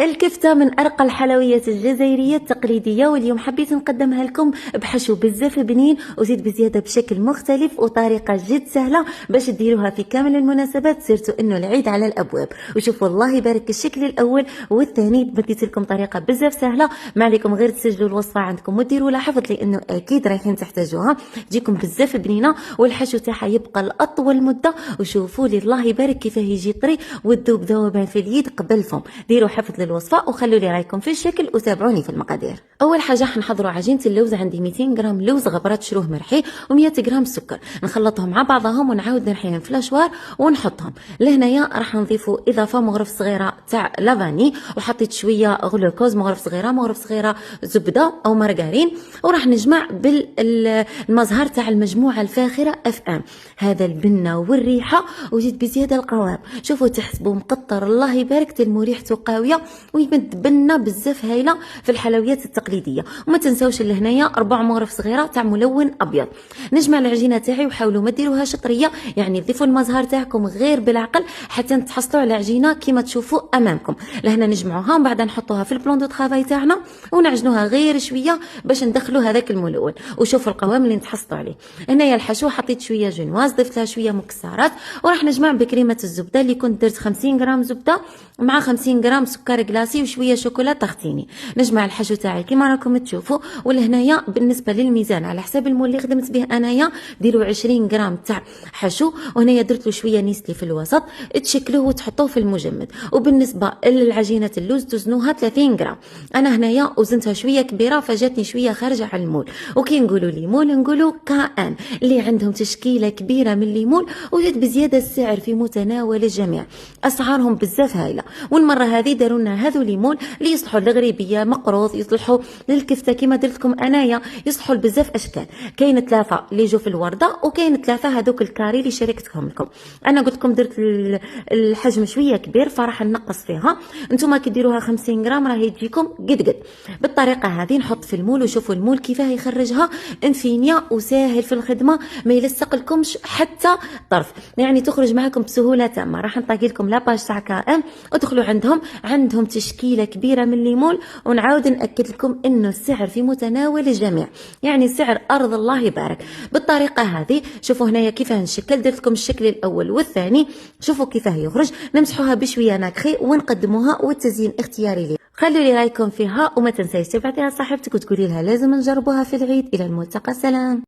الكفتة من أرقى الحلويات الجزائرية التقليدية، واليوم حبيت نقدمها لكم بحشو بزاف بنين وزيد بزيادة بشكل مختلف وطريقة جد سهلة باش ديروها في كامل المناسبات، سيرتو انه العيد على الابواب. وشوفوا الله يبارك الشكل الاول والثاني، بديت لكم طريقة بزاف سهلة، ما عليكم غير تسجلوا الوصفة عندكم وديروا لها حفظ لانه اكيد رايحين تحتاجوها، تجيكم بزاف بنينة والحشو تاعها يبقى لأطول مدة. وشوفوا لي الله يبارك كيفاه يجي طري وتذوب ذوبان في اليد قبل الفم. ديروا حفظ الوصفه وخلوا لي رايكم في الشكل وتابعوني في المقادير. اول حاجه حنحضروا عجينه اللوز. عندي 200 غرام لوز غبرات شروه مرحي و100 غرام سكر، نخلطهم مع بعضهم ونعاود نرحيهم في الاشوار ونحطهم لهنايا. راح نضيفوا اضافه مغرف صغيره تاع لافاني، وحطيت شويه غلوكوز مغرف صغيره زبده او مارغرين، وراح نجمع بالمزهر تاع المجموعه الفاخره اف ام. هذا البنه والريحه وزيد بزياده القوام. شوفوا تحسبوا مقطر الله يبارك، تلمو ريحته قويه ويمد بنه بزاف هايله في الحلويات التقليديه. وما تنساوش لهنايا 4 مغرف صغيره تاع ملون ابيض. نجمع العجينه تاعي وحاولوا ما ديروهاش طريه، يعني ضيفوا المزهر تاعكم غير بالعقل حتى تحصلوا على عجينه كما تشوفوا امامكم. لهنا نجمعوها ومن بعد نحطوها في البلون دو طرافاي تاعنا ونعجنوها غير شويه باش ندخلوا هذاك الملون. وشوفوا القوام اللي نتحصلوا عليه. هنايا الحشو حطيت شويه جنواز، ضفت لها شويه مكسرات، وراح نجمع بكريمه الزبده اللي كنت درت 50 غرام زبده مع 50 غرام سكر كلاصي وشويه شوكولا تختيني. نجمع الحشو تاعي كما راكم تشوفوا. ولهنايا بالنسبه للميزان على حساب المول اللي خدمت به انايا ديروا 20 غرام تاع حشو، وهنايا درت له شويه نيسلي في الوسط، تشكلوه وتحطوه في المجمد. وبالنسبه للعجينه اللوز توزنوها 30 غرام. انا هنايا وزنتها شويه كبيره فجاتني شويه خارجه على المول. وكي نقولوا ليمون نقولوا كان اللي عندهم تشكيله كبيره من الليمون وزيد بزياده السعر في متناول الجميع، اسعارهم بزاف هايله. والمره هذه داروا لنا هذو ليمون اللي يصلحوا للغريبيه، مقروض، يصلحوا للكفته كما درت لكم انايا، يصلحوا لبزاف اشكال. كاين 3 اللي يجوا في الورده، وكاين 3 هذوك الكاري اللي شاركتكم لكم. انا قلت لكم درت الحجم شويه كبير فراح نقص فيها. نتوما كي ديروها 50 غرام راهي تجيكم قد بالطريقه هذه. نحط في المول وشوفوا المول كيفاه يخرجها انفينيا وساهل في الخدمه، ما يلصق لكمش حتى طرف، يعني تخرج معكم بسهوله تامه. راح نطاقي لكم لاباج تاع كائن ادخلوا عندهم تشكيله كبيره من الليمون. ونعاود ناكد لكم انه السعر في متناول الجميع، يعني سعر ارض الله يبارك. بالطريقه هذه شوفوا هنايا كيفاه نشكل. درت لكم الشكل الاول والثاني، شوفوا كيفاه يخرج. نمسحوها بشويه ناكخي ونقدموها، والتزيين اختياري لي. خلوا لي رايكم فيها وما تنسايش تبعتيها لصاحبتك وتقولي لها لازم نجربوها في العيد. الى الملتقى، سلام.